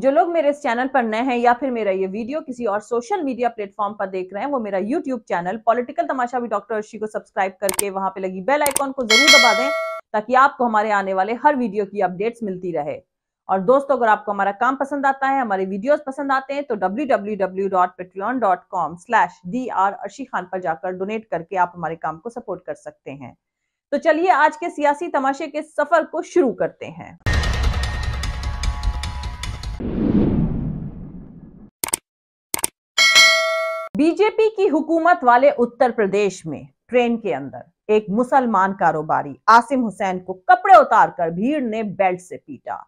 जो लोग मेरे इस चैनल पर नए हैं या फिर मेरा ये वीडियो किसी और सोशल मीडिया प्लेटफॉर्म पर देख रहे हैं, वो मेरा YouTube channel political Tamasha with doctor Arshi को सब्सक्राइब करके वहां पे लगी बेल आइकॉन को जरूर दबा दें ताकि आपको हमारे आने वाले हर वीडियो की अपडेट्स मिलती रहे। और दोस्तों, अगर आपको हमारा काम पसंद आता है, हमारे वीडियोस पसंद आते हैं तो www.patreon.com/dr अर्शी खान पर जाकर डोनेट करके आप हमारे काम को सपोर्ट कर सकते हैं। तो चलिए आज के सियासी तमाशे के सफर को शुरू करते हैं। बीजेपी की हुकूमत वाले उत्तर प्रदेश में ट्रेन के अंदर एक मुसलमान कारोबारी आसिम हुसैन को कपड़े उतारकर भीड़ ने बेल्ट से पीटा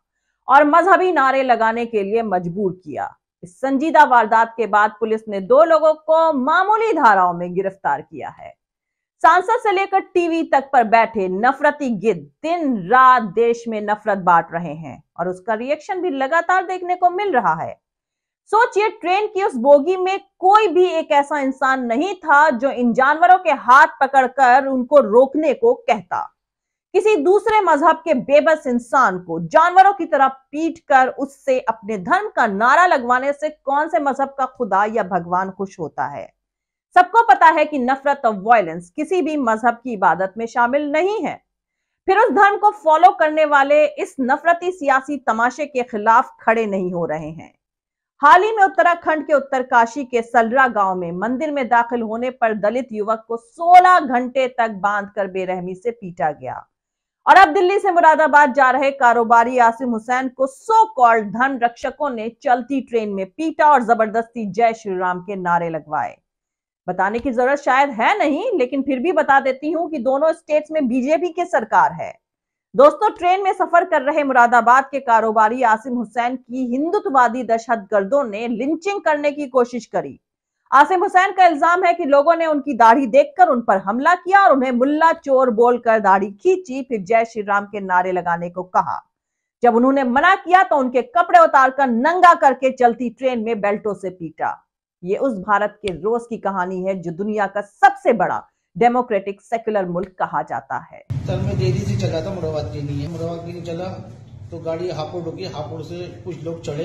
और मजहबी नारे लगाने के लिए मजबूर किया। इस संजीदा वारदात के बाद पुलिस ने 2 लोगों को मामूली धाराओं में गिरफ्तार किया है। सांसद से लेकर टीवी तक पर बैठे नफरती गिद्ध दिन रात देश में नफरत बांट रहे हैं और उसका रिएक्शन भी लगातार देखने को मिल रहा है। सोचिए, ट्रेन की उस बोगी में कोई भी एक ऐसा इंसान नहीं था जो इन जानवरों के हाथ पकड़कर उनको रोकने को कहता। किसी दूसरे मजहब के बेबस इंसान को जानवरों की तरह पीटकर उससे अपने धर्म का नारा लगवाने से कौन से मजहब का खुदा या भगवान खुश होता है? सबको पता है कि नफरत और वायलेंस किसी भी मजहब की इबादत में शामिल नहीं है। फिर उस धर्म को फॉलो करने वाले इस नफरती सियासी तमाशे के खिलाफ खड़े नहीं हो रहे हैं। हाल ही में उत्तराखंड के उत्तरकाशी के सलरा गांव में मंदिर में दाखिल होने पर दलित युवक को 16 घंटे तक बांधकर बेरहमी से पीटा गया। और अब दिल्ली से मुरादाबाद जा रहे कारोबारी आसिम हुसैन को सो कॉल्ड धर्म रक्षकों ने चलती ट्रेन में पीटा और जबरदस्ती जय श्री राम के नारे लगवाए। बताने की जरूरत शायद है नहीं, लेकिन फिर भी बता देती हूं कि दोनों स्टेट्स में बीजेपी की सरकार है। दोस्तों, ट्रेन में सफर कर रहे मुरादाबाद के कारोबारी आसिम हुसैन की हिंदुत्ववादी दहशतगर्दों ने लिंचिंग करने की कोशिश करी। आसिम हुसैन का इल्जाम है कि लोगों ने उनकी दाढ़ी देखकर उन पर हमला किया और उन्हें मुल्ला चोर बोलकर दाढ़ी खींची, फिर जय श्री राम के नारे लगाने को कहा। जब उन्होंने मना किया तो उनके कपड़े उतारकर नंगा करके चलती ट्रेन में बेल्टों से पीटा। ये उस भारत के रोज की कहानी है जो दुनिया का सबसे बड़ा डेमोक्रेटिक सेक्युलर मुल्क कहा जाता है। सर, मैं देरी से चला था, मुरादाबाद के लिए। मुरादाबाद के लिए चला तो गाड़ी हापुड़ रुकी, हापुड़ से कुछ लोग चढ़े।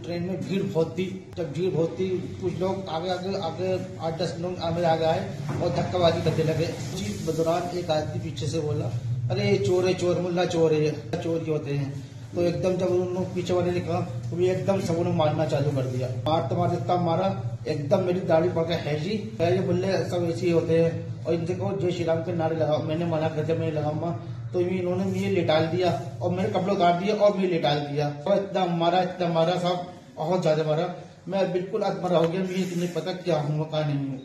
ट्रेन में भीड़ बहुत थी। जब भीड़ बहुत थी, कुछ लोग आगे 8-10 लोग आगे आए और धक्काबाजी करने लगे। उसी दौरान एक आदमी पीछे से बोला, अरे चोर है, चोर, मुल्ला चोर है, चोर के होते हैं। तो एकदम जब उन लोग पीछे वाले ने कहा तो भी एकदम सबने मारना चालू कर दिया। मारते इतना मारा, एकदम मेरी दाढ़ी पकड़ हैजी, पहले बोले सब ऐसे ही होते हैं और इनसे कहो जय श्री राम के नारे लगाओ। मैंने मना कर दिया, मैं लगाऊंगा। तो इन्होंने मुझे लेटाल दिया और मेरे कपड़े उतार दिए और मुझे लेटाल दिया और इतना मारा साहब, बहुत ज्यादा मारा। मैं बिल्कुल अधमरा हो गया, मुझे नहीं पता क्या हूँ क्या नहीं हूँ।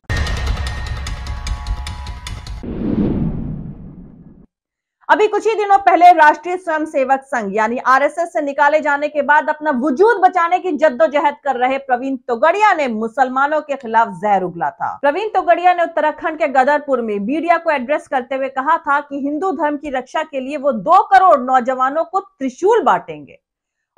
अभी कुछ ही दिनों पहले राष्ट्रीय स्वयंसेवक संघ यानी आरएसएस से निकाले जाने के बाद अपना वजूद बचाने की जद्दोजहद कर रहे प्रवीण तोगड़िया ने मुसलमानों के खिलाफ जहर उगला था। प्रवीण तोगड़िया ने उत्तराखंड के गदरपुर में मीडिया को एड्रेस करते हुए कहा था कि हिंदू धर्म की रक्षा के लिए वो 2 करोड़ नौजवानों को त्रिशूल बांटेंगे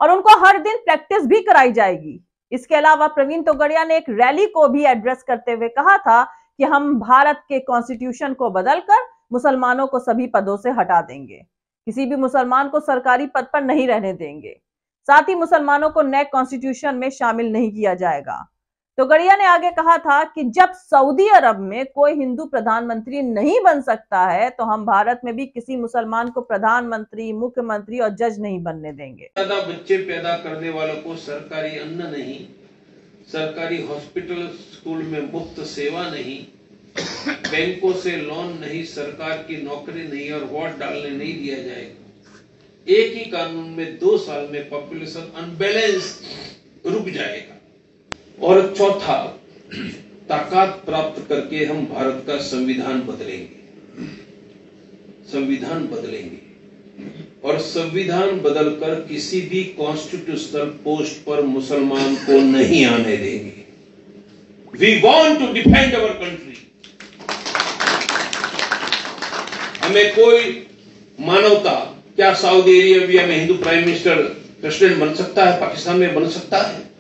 और उनको हर दिन प्रैक्टिस भी कराई जाएगी। इसके अलावा प्रवीण तोगड़िया ने एक रैली को भी एड्रेस करते हुए कहा था कि हम भारत के कॉन्स्टिट्यूशन को बदलकर मुसलमानों को सभी पदों से हटा देंगे, किसी भी मुसलमान को सरकारी पद पर नहीं रहने देंगे, साथ ही मुसलमानों को नए कॉन्स्टिट्यूशन में शामिल नहीं किया जाएगा। तोगड़िया ने आगे कहा था कि जब सऊदी अरब में कोई हिंदू प्रधानमंत्री नहीं बन सकता है तो हम भारत में भी किसी मुसलमान को प्रधानमंत्री, मुख्यमंत्री और जज नहीं बनने देंगे। ज्यादा बच्चे पैदा करने वालों को सरकारी अन्न नहीं, सरकारी हॉस्पिटल स्कूल में मुफ्त सेवा नहीं, बैंकों से लोन नहीं, सरकार की नौकरी नहीं और वोट डालने नहीं दिया जाएगा। एक ही कानून में 2 साल में पॉपुलेशन अनबैलेंस रुक जाएगा। और चौथा, ताकत प्राप्त करके हम भारत का संविधान बदलेंगे। संविधान बदलेंगे और संविधान बदलकर किसी भी कॉन्स्टिट्यूशनल पोस्ट पर मुसलमान को नहीं आने देंगे। We want to defend our country. हमें कोई मानवता, क्या सऊदी अरेबिया में हिंदू प्राइम मिनिस्टर प्रेसिडेंट बन सकता है? पाकिस्तान में बन सकता है?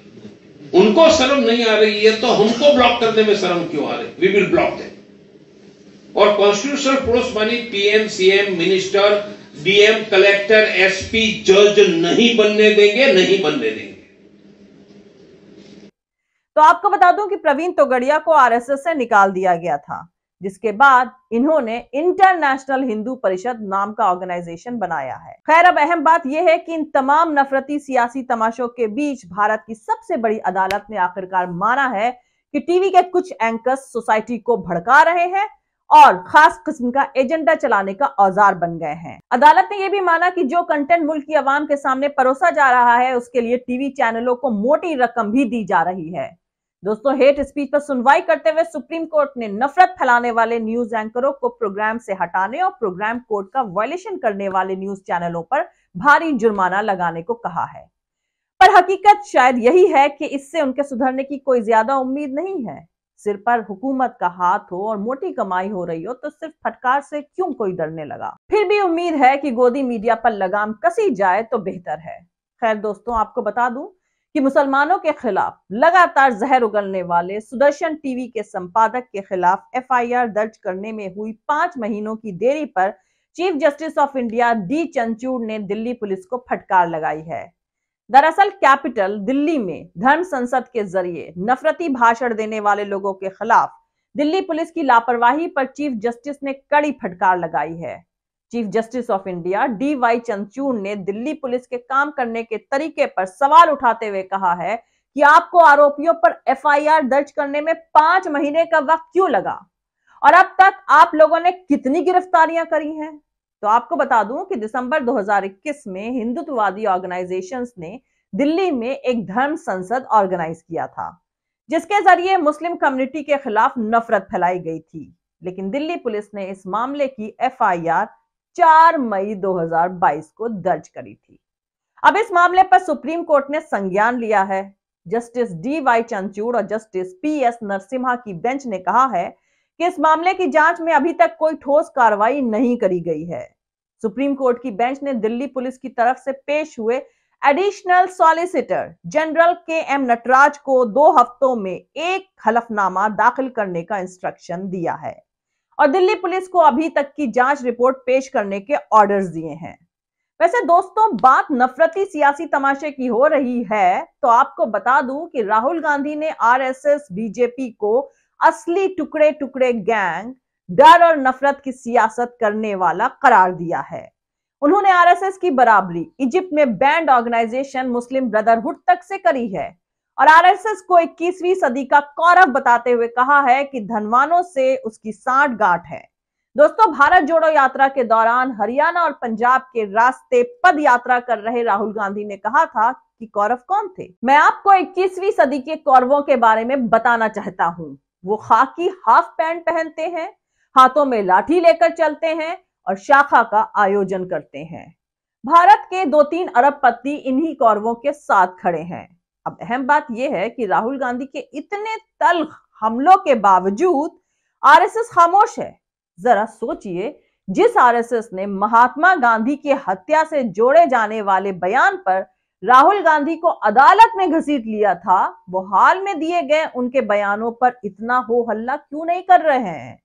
उनको शर्म नहीं आ रही है तो हमको ब्लॉक करने में शर्म क्यों आ रही? We will block them. और कॉन्स्टिट्यूशनल पोस्ट मानी PM, CM, minister, DM, collector, SP, जज नहीं बनने देंगे, नहीं बनने देंगे। तो आपको बता दूं कि प्रवीण तोगड़िया को आरएसएस से निकाल दिया गया था, जिसके बाद इन्होंने इंटरनेशनल हिंदू परिषद नाम का ऑर्गेनाइजेशन बनाया है। खैर, अब अहम बात यह है कि इन तमाम नफरती सियासी तमाशों के बीच भारत की सबसे बड़ी अदालत ने आखिरकार माना है कि टीवी के कुछ एंकर्स सोसाइटी को भड़का रहे हैं और खास किस्म का एजेंडा चलाने का औजार बन गए हैं। अदालत ने यह भी माना कि जो कंटेंट मुल्क की आवाम के सामने परोसा जा रहा है, उसके लिए टीवी चैनलों को मोटी रकम भी दी जा रही है। दोस्तों, हेट स्पीच पर सुनवाई करते हुए सुप्रीम कोर्ट ने नफरत फैलाने वाले न्यूज एंकरों को प्रोग्राम से हटाने और प्रोग्राम कोड का वायलेशन करने वाले न्यूज चैनलों पर भारी जुर्माना लगाने को कहा है। पर हकीकत शायद यही है कि इससे उनके सुधरने की कोई ज्यादा उम्मीद नहीं है। सिर पर हुकूमत का हाथ हो और मोटी कमाई हो रही हो तो सिर्फ फटकार से क्यों कोई डरने लगा। फिर भी उम्मीद है कि गोदी मीडिया पर लगाम कसी जाए तो बेहतर है। खैर दोस्तों, आपको बता दूं कि मुसलमानों के खिलाफ लगातार जहर उगलने वाले सुदर्शन टीवी के संपादक के खिलाफ एफआईआर दर्ज करने में हुई 5 महीनों की देरी पर chief justice of India D Chandrachud ने दिल्ली पुलिस को फटकार लगाई है। दरअसल कैपिटल दिल्ली में धर्म संसद के जरिए नफरती भाषण देने वाले लोगों के खिलाफ दिल्ली पुलिस की लापरवाही पर चीफ जस्टिस ने कड़ी फटकार लगाई है। Chief justice of India D.Y.. Chandrachud ने दिल्ली पुलिस के काम करने के तरीके पर सवाल उठाते हुए कहा है कि आपको आरोपियों पर एफआईआर दर्ज करने में 5 महीने का वक्त क्यों लगा और अब तक आप लोगों ने कितनी गिरफ्तारियां करी हैं। तो आपको बता दूं कि दिसंबर 2021 में हिंदुत्ववादी ऑर्गेनाइजेशंस ने दिल्ली में एक धर्म संसद ऑर्गेनाइज किया था, जिसके जरिए मुस्लिम कम्युनिटी के खिलाफ नफरत फैलाई गई थी। लेकिन दिल्ली पुलिस ने इस मामले की एफआईआर 4 मई 2022 को दर्ज करी थी। अब इस मामले पर सुप्रीम कोर्ट ने संज्ञान लिया है। Justice D.Y.. चंद्रचूड़ और जस्टिस पी.एस. नरसिम्हा की बेंच ने कहा है कि इस मामले की जांच में अभी तक कोई ठोस कार्रवाई नहीं करी गई है। सुप्रीम कोर्ट की बेंच ने दिल्ली पुलिस की तरफ से पेश हुए additional solicitor general K M. Nataraj को 2 हफ्तों में एक हलफनामा दाखिल करने का इंस्ट्रक्शन दिया है और दिल्ली पुलिस को अभी तक की जांच रिपोर्ट पेश करने के ऑर्डर्स दिए हैं। वैसे दोस्तों, बात नफरती सियासी तमाशे की हो रही है तो आपको बता दूं कि राहुल गांधी ने आरएसएस बीजेपी को असली टुकड़े टुकड़े गैंग, डर और नफरत की सियासत करने वाला करार दिया है। उन्होंने आरएसएस की बराबरी इजिप्ट में बैंड ऑर्गेनाइजेशन मुस्लिम ब्रदरहुड तक से करी है और आरएसएस को 21वीं सदी का कौरव बताते हुए कहा है कि धनवानों से उसकी सांठ-गांठ है। दोस्तों, भारत जोड़ो यात्रा के दौरान हरियाणा और पंजाब के रास्ते पद यात्रा कर रहे राहुल गांधी ने कहा था कि कौरव कौन थे। मैं आपको 21वीं सदी के कौरवों के बारे में बताना चाहता हूं। वो खाकी हाफ पैंट पहनते हैं, हाथों में लाठी लेकर चलते हैं और शाखा का आयोजन करते हैं। भारत के 2-3 अरबपति इन्हीं कौरवों के साथ खड़े हैं। अब अहम बात यह है कि राहुल गांधी के इतने तल्ख हमलों के बावजूद आरएसएस खामोश है। जरा सोचिए, जिस आरएसएस ने महात्मा गांधी की हत्या से जोड़े जाने वाले बयान पर राहुल गांधी को अदालत में घसीट लिया था, वो हाल में दिए गए उनके बयानों पर इतना हो हल्ला क्यों नहीं कर रहे हैं।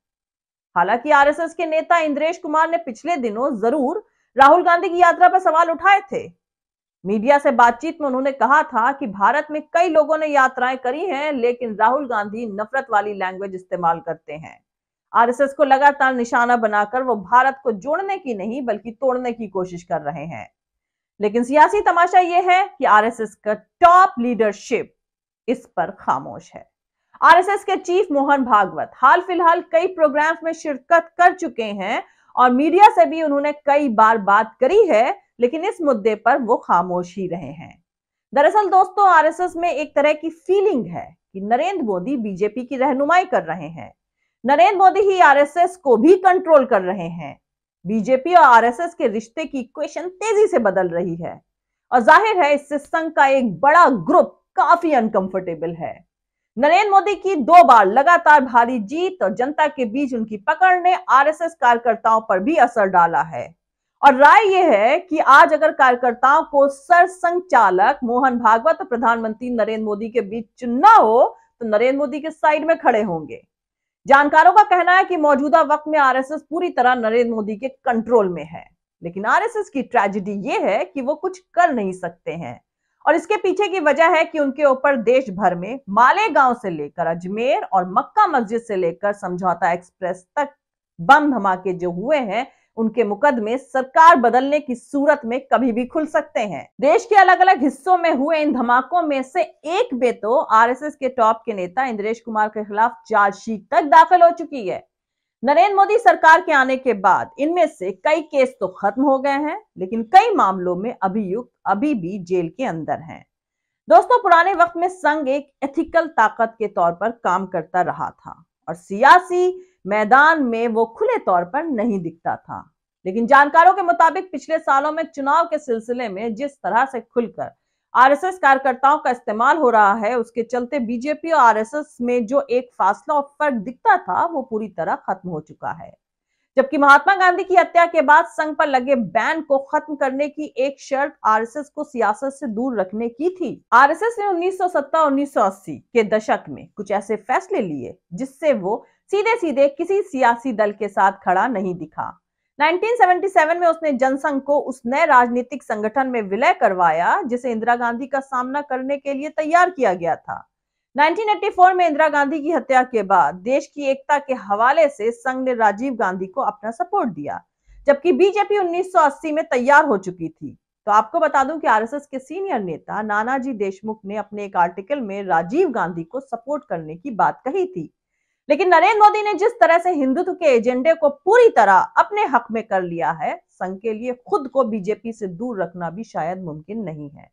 हालांकि आरएसएस के नेता इंद्रेश कुमार ने पिछले दिनों जरूर राहुल गांधी की यात्रा पर सवाल उठाए थे। मीडिया से बातचीत में उन्होंने कहा था कि भारत में कई लोगों ने यात्राएं करी हैं, लेकिन राहुल गांधी नफरत वाली लैंग्वेज इस्तेमाल करते हैं। आरएसएस को लगातार निशाना बनाकर वो भारत को जोड़ने की नहीं बल्कि तोड़ने की कोशिश कर रहे हैं। लेकिन सियासी तमाशा यह है कि आरएसएस का टॉप लीडरशिप इस पर खामोश है। आरएसएस के चीफ मोहन भागवत हाल फिलहाल कई प्रोग्राम्स में शिरकत कर चुके हैं और मीडिया से भी उन्होंने कई बार बात करी है, लेकिन इस मुद्दे पर वो खामोश ही रहे हैं। दरअसल दोस्तों, आरएसएस में एक तरह की फीलिंग है कि नरेंद्र मोदी बीजेपी की रहनुमाई कर रहे हैं, नरेंद्र मोदी ही आरएसएस को भी कंट्रोल कर रहे हैं। बीजेपी और आरएसएस के रिश्ते की इक्वेशन तेजी से बदल रही है और जाहिर है इससे संघ का एक बड़ा ग्रुप काफी अनकंफर्टेबल है। नरेंद्र मोदी की 2 बार लगातार भारी जीत और जनता के बीच उनकी पकड़ ने आरएसएस कार्यकर्ताओं पर भी असर डाला है और राय यह है कि आज अगर कार्यकर्ताओं को सरसंघचालक मोहन भागवत और प्रधानमंत्री नरेंद्र मोदी के बीच चुनना हो तो नरेंद्र मोदी के साइड में खड़े होंगे। जानकारों का कहना है कि मौजूदा वक्त में आरएसएस पूरी तरह नरेंद्र मोदी के कंट्रोल में है, लेकिन आरएसएस की ट्रेजेडी यह है कि वो कुछ कर नहीं सकते हैं और इसके पीछे की वजह है कि उनके ऊपर देश भर में मालेगांव से लेकर अजमेर और मक्का मस्जिद से लेकर समझौता एक्सप्रेस तक बम धमाके जो हुए हैं, उनके मुकदमे सरकार बदलने की सूरत में कभी भी खुल सकते हैं। देश के अलग अलग हिस्सों में हुए इन धमाकों में से एक में तो आरएसएस के टॉप के नेता इंद्रेश कुमार के खिलाफ चार्जशीट तक दाखिल हो चुकी है। नरेंद्र मोदी सरकार के आने के बाद इनमें से कई केस तो खत्म हो गए हैं, लेकिन कई मामलों में अभियुक्त अभी भी जेल के अंदर हैं। दोस्तों, पुराने वक्त में संघ एक एथिकल ताकत के तौर पर काम करता रहा था और सियासी मैदान में वो खुले तौर पर नहीं दिखता था, लेकिन जानकारों के मुताबिक पिछले सालों में चुनाव के सिलसिले में जिस तरह से खुलकर आरएसएस कार्यकर्ताओं का इस्तेमाल हो रहा है, उसके चलते बीजेपी और आरएसएस में जो एक फासला और फर्क दिखता था वो पूरी तरह खत्म हो चुका है। जबकि महात्मा गांधी की हत्या के बाद संघ पर लगे बैन को खत्म करने की एक शर्त आरएसएस को सियासत से दूर रखने की थी। आरएसएस ने 1970-1980 के दशक में कुछ ऐसे फैसले लिए जिससे वो सीधे सीधे किसी सियासी दल के साथ खड़ा नहीं दिखा। 1977 में उसने जनसंघ को उस नए राजनीतिक संगठन में विलय करवाया जिसे इंदिरा गांधी का सामना करने के लिए तैयार किया गया था। 1984 में इंदिरा गांधी की हत्या के बाद देश की एकता के हवाले से संघ ने राजीव गांधी को अपना सपोर्ट दिया, जबकि बीजेपी 1980 में तैयार हो चुकी थी। तो आपको बता दूं कि आरएसएस के सीनियर नेता नानाजी देशमुख ने अपने एक आर्टिकल में राजीव गांधी को सपोर्ट करने की बात कही थी, लेकिन नरेंद्र मोदी ने जिस तरह से हिंदुत्व के एजेंडे को पूरी तरह अपने हक में कर लिया है, संघ के लिए खुद को बीजेपी से दूर रखना भी शायद मुमकिन नहीं है।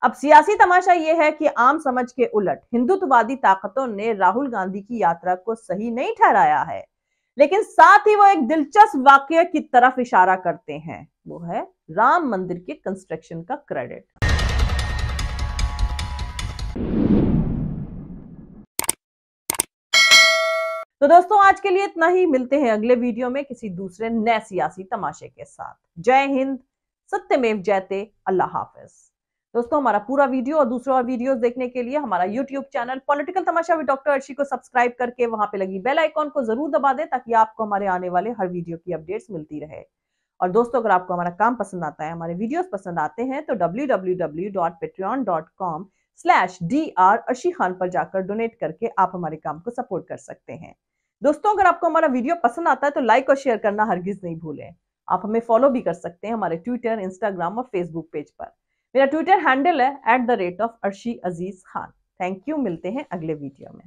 अब सियासी तमाशा यह है कि आम समझ के उलट हिंदुत्ववादी ताकतों ने राहुल गांधी की यात्रा को सही नहीं ठहराया है, लेकिन साथ ही वो एक दिलचस्प वाकये की तरफ इशारा करते हैं, वो है राम मंदिर के कंस्ट्रक्शन का क्रेडिट। तो दोस्तों, आज के लिए इतना ही। मिलते हैं अगले वीडियो में किसी दूसरे नए सियासी तमाशे के साथ। जय हिंद, सत्यमेव जयते, अल्लाह हाफिज। दोस्तों, हमारा पूरा वीडियो और दूसरे और वीडियोस देखने के लिए हमारा YouTube channel political Tamasha with doctor Arshi को सब्सक्राइब करके वहां पे लगी बेल आइकॉन को जरूर दबा दें ताकि आपको हमारे आने वाले हर वीडियो की अपडेट्स मिलती रहे। और दोस्तों, अगर आपको हमारा काम पसंद आता है, हमारे वीडियोस पसंद आते हैं तो www.patreon.com/dr अर्शी खान पर जाकर डोनेट करके आप हमारे काम को सपोर्ट कर सकते हैं। दोस्तों, अगर आपको हमारा वीडियो पसंद आता है तो लाइक और शेयर करना हरगिज नहीं भूलें। आप हमें फॉलो भी कर सकते हैं हमारे ट्विटर, इंस्टाग्राम और फेसबुक पेज पर। मेरा ट्विटर हैंडल है @arshi Aziz Khan। Thank you. मिलते हैं अगले वीडियो में।